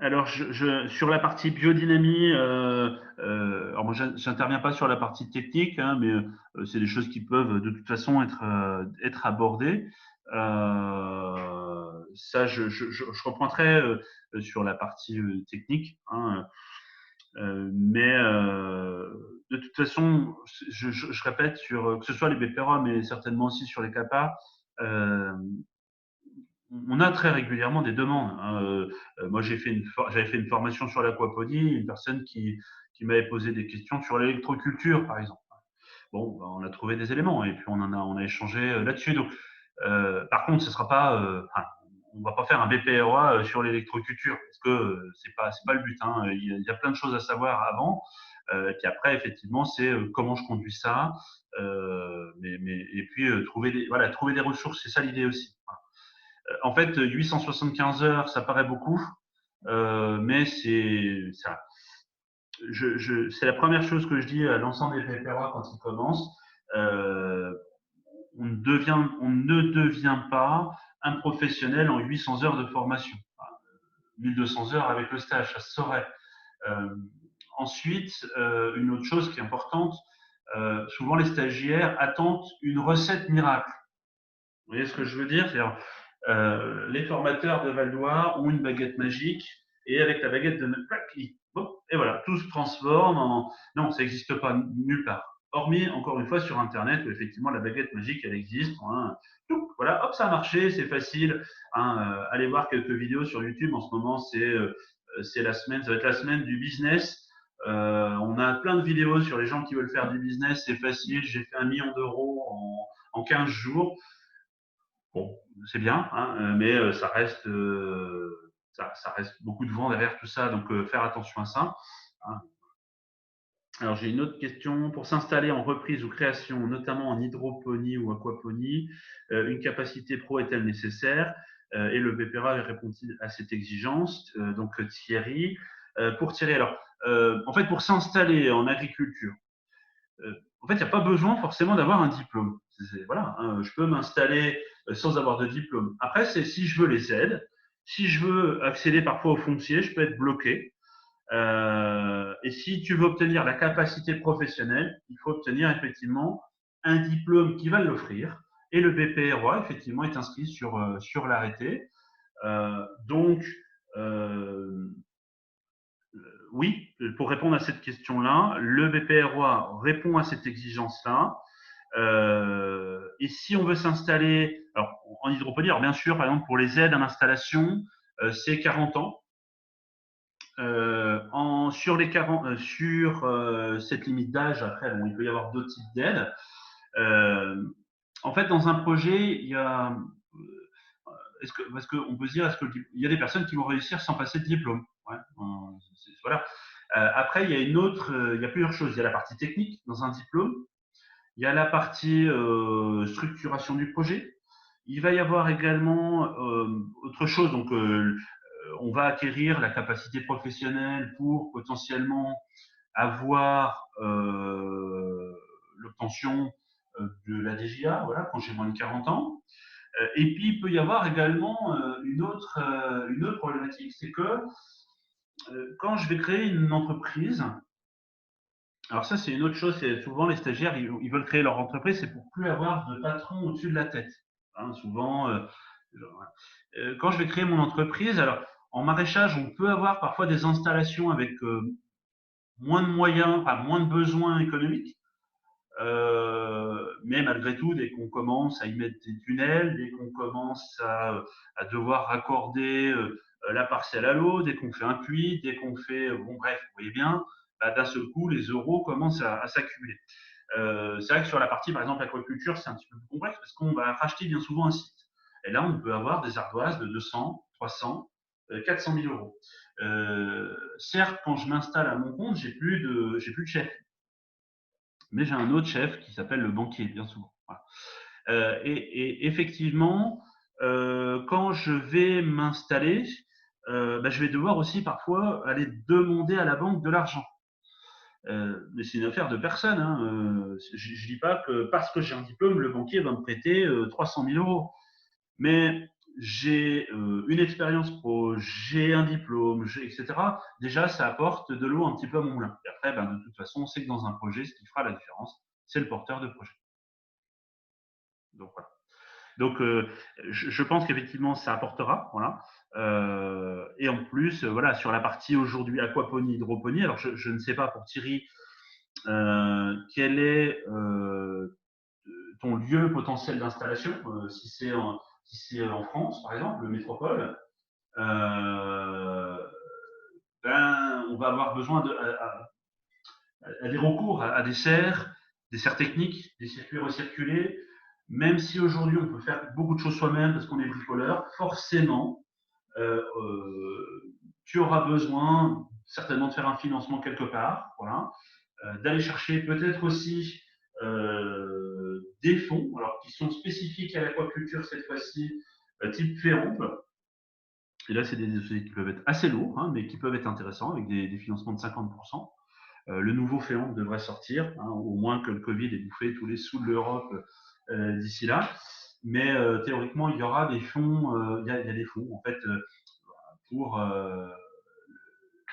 Alors, sur la partie biodynamie, alors moi, j'interviens pas sur la partie technique, hein, mais c'est des choses qui peuvent de toute façon être abordées. Ça, je reprendrai sur la partie technique, hein, mais de toute façon, je répète sur que ce soit les BPRA, mais certainement aussi sur les CAPA, euh, on a très régulièrement des demandes. Hein. Moi, j'avais fait une formation sur l'aquaponie, une personne qui m'avait posé des questions sur l'électroculture, par exemple. Bon, ben, on a trouvé des éléments et puis on a échangé là-dessus. Donc, par contre, ce sera pas, on va pas faire un BPROA sur l'électroculture parce que c'est pas le but. Hein. Il y a plein de choses à savoir avant. Puis après, effectivement, c'est comment je conduis ça. Et puis trouver des ressources, c'est ça l'idée aussi. Voilà. En fait, 875 heures, ça paraît beaucoup, mais c'est la première chose que je dis à l'ensemble des PPRA quand ils commencent. Euh, on ne devient pas un professionnel en 800 heures de formation. 1200 heures avec le stage, ça se saurait. Euh, Ensuite, une autre chose qui est importante, souvent les stagiaires attendent une recette miracle. Vous voyez ce que je veux dire? C'est-à-dire, les formateurs de Val-d'Oire ont une baguette magique et avec la baguette de et voilà, tout se transforme en. Non, ça n'existe pas nulle part. Hormis, encore une fois, sur Internet, où effectivement la baguette magique, elle existe. Hein. Voilà, hop, ça a marché, c'est facile. Hein, allez voir quelques vidéos sur YouTube en ce moment, c'est la semaine, ça va être la semaine du business. On a plein de vidéos sur les gens qui veulent faire du business, c'est facile, j'ai fait 1 million d'euros en 15 jours. Bon, c'est bien, hein, mais ça reste beaucoup de vent derrière tout ça, donc faire attention à ça. Hein. Alors, j'ai une autre question. Pour s'installer en reprise ou création, notamment en hydroponie ou aquaponie, une capacité pro est-elle nécessaire? Et le BPRA répond-il à cette exigence? Donc, Thierry. Pour Thierry, alors, en fait, pour s'installer en agriculture, en fait, il n'y a pas besoin forcément d'avoir un diplôme. Voilà, hein, je peux m'installer sans avoir de diplôme. Après, c'est si je veux les aides, si je veux accéder parfois au foncier, je peux être bloqué. Et si tu veux obtenir la capacité professionnelle, il faut obtenir effectivement un diplôme qui va l'offrir. Et le BPROA, effectivement, est inscrit sur l'arrêté. Donc, euh, oui, pour répondre à cette question-là, le BPROA répond à cette exigence-là. Et si on veut s'installer, alors en hydroponie, alors bien sûr, par exemple, pour les aides à l'installation, c'est 40 ans. Sur les 40, sur cette limite d'âge, après, bon, il peut y avoir d'autres types d'aides. En fait, dans un projet, il y a, parce qu'on peut se dire, est-ce qu'il y a des personnes qui vont réussir sans passer de diplôme? Ouais, voilà. Après, il y a plusieurs choses. Il y a la partie technique dans un diplôme. Il y a la partie structuration du projet. Il va y avoir également autre chose. Donc, on va acquérir la capacité professionnelle pour potentiellement avoir l'obtention de la DGA, voilà, quand j'ai moins de 40 ans. Et puis, il peut y avoir également une autre problématique, c'est que quand je vais créer une entreprise, alors ça, c'est une autre chose, c'est souvent les stagiaires, ils veulent créer leur entreprise, c'est pour plus avoir de patron au-dessus de la tête. Hein, souvent, quand je vais créer mon entreprise, alors en maraîchage, on peut avoir parfois des installations avec moins de moyens, enfin, moins de besoins économiques. Mais malgré tout, dès qu'on commence à y mettre des tunnels, dès qu'on commence à devoir raccorder la parcelle à l'eau, dès qu'on fait un puits, dès qu'on fait, bon bref, vous voyez bien, bah, d'un seul coup, les euros commencent à s'accumuler. C'est vrai que sur la partie, par exemple, aquaculture, c'est un petit peu plus complexe parce qu'on va racheter bien souvent un site. Et là, on peut avoir des ardoises de 200, 300, 400 000 euros. Certes, quand je m'installe à mon compte, j'ai plus de chef, mais j'ai un autre chef qui s'appelle le banquier, bien souvent. Voilà. Et effectivement, quand je vais m'installer, bah, je vais devoir aussi parfois aller demander à la banque de l'argent. Mais c'est une affaire de personne. Hein. Je ne dis pas que parce que j'ai un diplôme, le banquier va me prêter 300 000 euros. Mais j'ai une expérience pro, j'ai un diplôme, etc. Déjà, ça apporte de l'eau un petit peu à mon moulin. Et après, ben, de toute façon, on sait que dans un projet, ce qui fera la différence, c'est le porteur de projet. Donc voilà. Donc, je pense qu'effectivement, ça apportera. Voilà. Et en plus, voilà, sur la partie aujourd'hui aquaponie, hydroponie, alors je ne sais pas pour Thierry quel est ton lieu potentiel d'installation, si c'est en France, par exemple, le métropole. Euh, Ben, on va avoir besoin à des recours, à des serres techniques, des circuits recirculés. Même si aujourd'hui on peut faire beaucoup de choses soi-même parce qu'on est bricoleur, forcément, tu auras besoin certainement de faire un financement quelque part, voilà, d'aller chercher peut-être aussi des fonds, alors qui sont spécifiques à l'aquaculture cette fois-ci, type FEAMP. Et là, c'est des dossiers qui peuvent être assez lourds, hein, mais qui peuvent être intéressants avec des financements de 50%. Le nouveau FEAMP devrait sortir, hein, au moins que le Covid ait bouffé tous les sous de l'Europe d'ici là. Mais théoriquement, il y aura des fonds, il y a des fonds en fait pour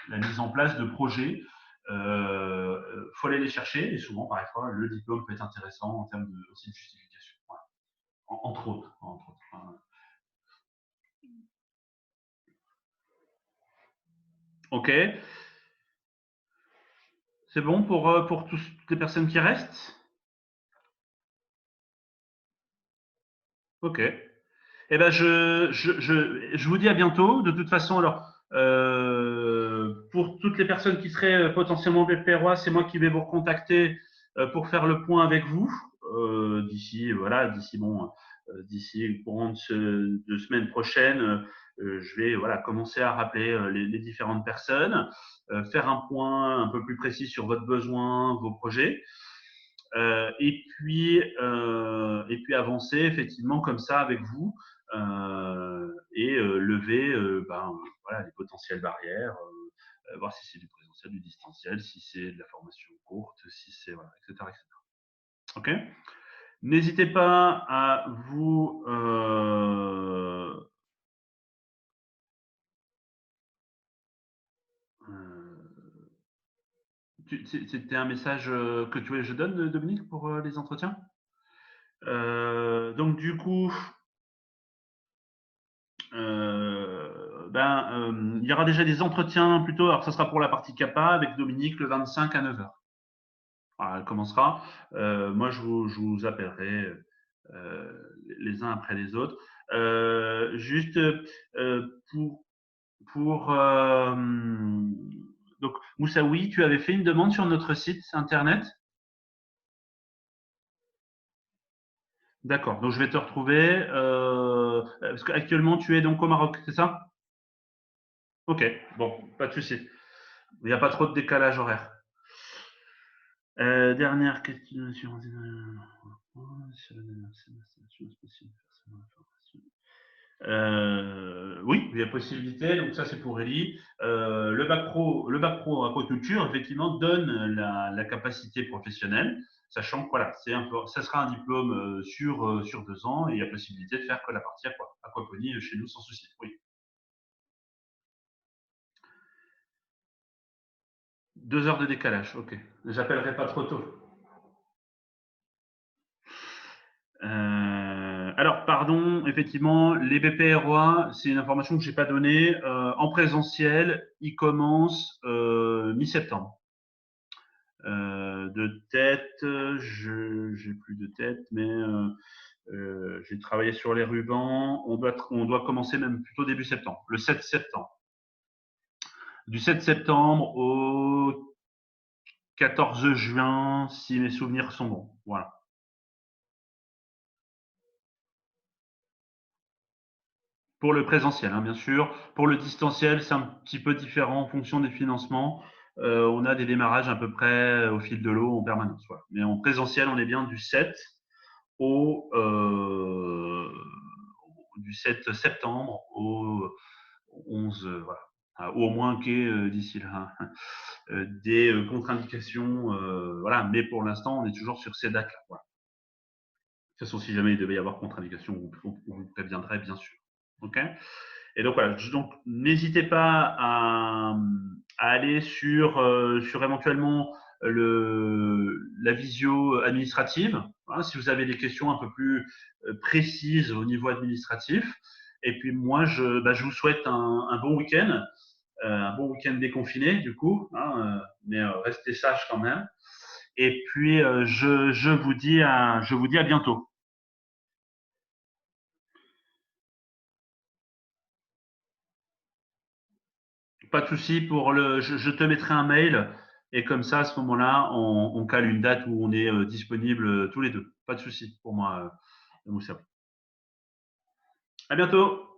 la mise en place de projets. Faut aller les chercher et souvent, parfois, le diplôme peut être intéressant en termes aussi de justification. Voilà. Entre autres. Entre autres. Voilà. Ok. C'est bon pour toutes les personnes qui restent? Ok. Eh ben je vous dis à bientôt. De toute façon, alors pour toutes les personnes qui seraient potentiellement BPROA, c'est moi qui vais vous recontacter pour faire le point avec vous d'ici d'ici le courant de semaine prochaine. Je vais commencer à rappeler les différentes personnes, faire un point un peu plus précis sur votre besoin, vos projets. Et puis avancer effectivement comme ça avec vous et lever les potentielles barrières, voir si c'est du présentiel, du distanciel, si c'est de la formation courte, si c'est etc., etc. Ok. N'hésitez pas à vous c'était un message que tu voulais que je donne, Dominique, pour les entretiens. Donc du coup, il y aura déjà des entretiens plutôt. Alors ça sera pour la partie CAPA avec Dominique le 25 à 9h. Voilà, elle commencera. Moi, je vous appellerai les uns après les autres. Juste pour donc Moussaoui, tu avais fait une demande sur notre site internet. D'accord, donc je vais te retrouver parce qu'actuellement tu es donc au Maroc, c'est ça? Ok, bon, pas de souci. Il n'y a pas trop de décalage horaire. Dernière question sur oui, il y a possibilité. Donc ça, c'est pour Ellie. Le bac pro aquaculture, effectivement, donne la capacité professionnelle, sachant que voilà, ça sera un diplôme sur 2 ans et il y a possibilité de faire que la partie aquaponie chez nous sans souci. Oui. 2 heures de décalage, ok. J'appellerai pas trop tôt. Alors, pardon, effectivement, les BPROA, c'est une information que je n'ai pas donnée. En présentiel, ils commencent mi-septembre. De tête, je n'ai plus de tête, mais j'ai travaillé sur les rubans. On doit commencer même plutôt début septembre, le 7 septembre. Du 7 septembre au 14 juin, si mes souvenirs sont bons. Voilà. Pour le présentiel, hein, bien sûr. Pour le distanciel, c'est un petit peu différent en fonction des financements. On a des démarrages à peu près au fil de l'eau en permanence. Voilà. Mais en présentiel, on est bien du 7 du 7 septembre au 11, voilà. Ou au moins qu'il y ait d'ici là des contre-indications. Voilà. Mais pour l'instant, on est toujours sur ces dates-là. Voilà. De toute façon, si jamais il devait y avoir contre-indication, on vous préviendrait, bien sûr. OK. Et donc voilà, donc n'hésitez pas à aller sur éventuellement la visio administrative, hein, si vous avez des questions un peu plus précises au niveau administratif. Et puis moi, je vous souhaite un bon week-end, un bon week-end déconfiné du coup, hein, mais restez sages quand même. Et puis je vous dis à bientôt. Pas de souci je te mettrai un mail et comme ça, à ce moment-là, on cale une date où on est disponible tous les deux. Pas de souci pour moi, Moussa. À bientôt.